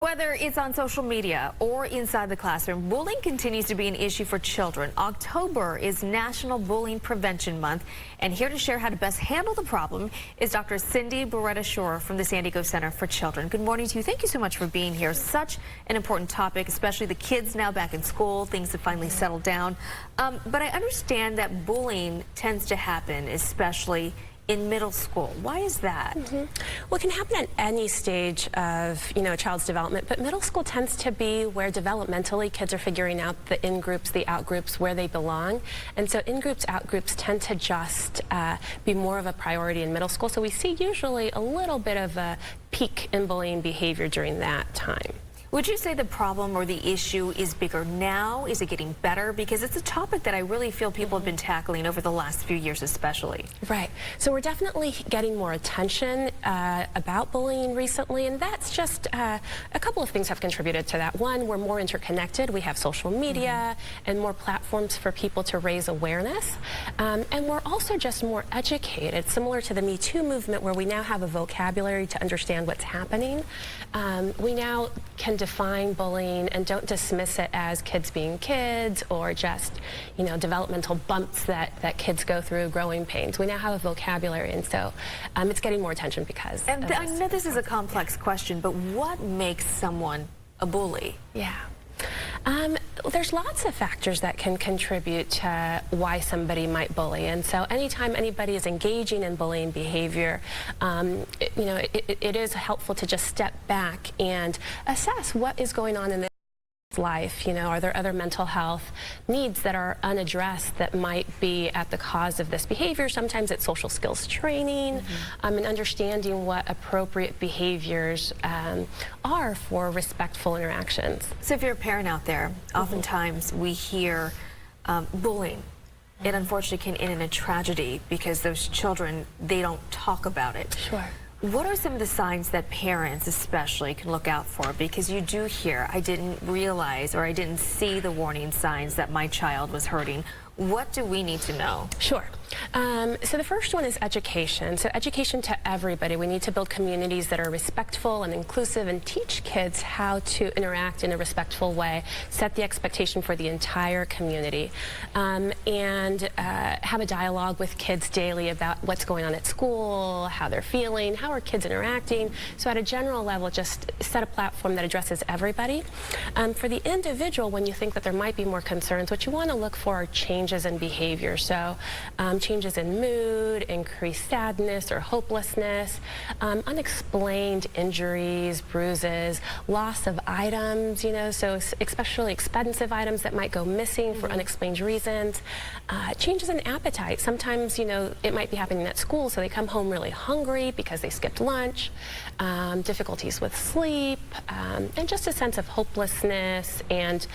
Whether it's on social media or inside the classroom, bullying continues to be an issue for children. October is National Bullying Prevention Month, and here to share how to best handle the problem is Dr. Cindy Beretta-Shore from the San Diego Center for Children. Good morning to you. Thank you so much for being here. Such an important topic, especially the kids now back in school. Things have finally settled down. But I understand that bullying tends to happen, especially in middle school. Why is that? Well, it can happen at any stage of, a child's development, but middle school tends to be where developmentally kids are figuring out the in-groups, the out-groups, where they belong. And so in-groups, out-groups tend to just be more of a priority in middle school. So we see usually a little bit of a peak in bullying behavior during that time. Would you say the problem or the issue is bigger now? Is it getting better? Because it's a topic that I really feel people have been tackling over the last few years especially. Right. So we're definitely getting more attention about bullying recently, and that's just a couple of things have contributed to that. One, we're more interconnected. We have social media and more platforms for people to raise awareness. And we're also just more educated, similar to the Me Too movement, where we now have a vocabulary to understand what's happening. We now can define bullying and don't dismiss it as kids being kids or just, developmental bumps that kids go through, growing pains. We now have a vocabulary, and so it's getting more attention because And I know this is a complex question, but what makes someone a bully? Yeah. There's lots of factors that can contribute to why somebody might bully, and so anytime anybody is engaging in bullying behavior, it is helpful to just step back and assess what is going on in their life. Are there other mental health needs that are unaddressed that might be at the cause of this behavior? Sometimes it's social skills training and understanding what appropriate behaviors are for respectful interactions. So if you're a parent out there, oftentimes we hear bullying. It unfortunately can end in a tragedy because those children, they don't talk about it. Sure. What are some of the signs that parents especially can look out for? Because you do hear, I didn't realize or I didn't see the warning signs that my child was hurting. What do we need to know? Sure. So the first one is education. So education to everybody. We need to build communities that are respectful and inclusive and teach kids how to interact in a respectful way, set the expectation for the entire community, and have a dialogue with kids daily about what's going on at school, how they're feeling, how are kids interacting. So at a general level, just set a platform that addresses everybody. For the individual, when you think that there might be more concerns, what you want to look for are changes in behavior. So changes in mood, increased sadness or hopelessness, unexplained injuries, bruises, loss of items, so especially expensive items that might go missing for unexplained reasons, changes in appetite. Sometimes, it might be happening at school, so they come home really hungry because they skipped lunch, difficulties with sleep, and just a sense of hopelessness and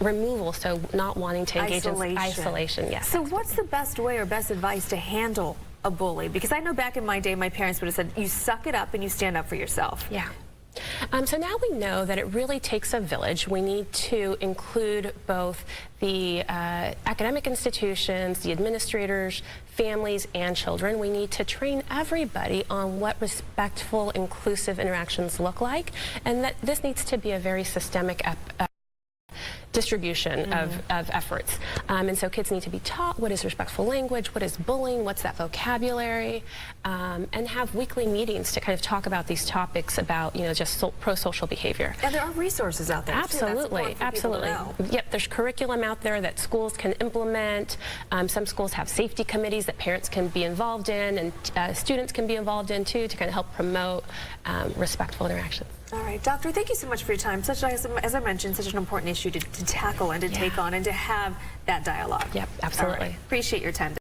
removal, so not wanting to engage in isolation. Yes. So what's the best way or best advice to handle a bully? Because I know back in my day, my parents would have said, you suck it up and you stand up for yourself. Yeah. So now we know that it really takes a village. We need to include both the academic institutions, the administrators, families, and children. We need to train everybody on what respectful, inclusive interactions look like, and that this needs to be a very systemic distribution of efforts. And so kids need to be taught what is respectful language, what is bullying, what's that vocabulary, and have weekly meetings to kind of talk about these topics about, just pro-social behavior. And there are resources out there. Absolutely, absolutely. Yep, there's curriculum out there that schools can implement. Some schools have safety committees that parents can be involved in and students can be involved in too, to kind of help promote respectful interactions. All right, Doctor, thank you so much for your time. As I mentioned, such an important issue to tackle and to take on and to have that dialogue. Yep, absolutely. Right. Appreciate your time.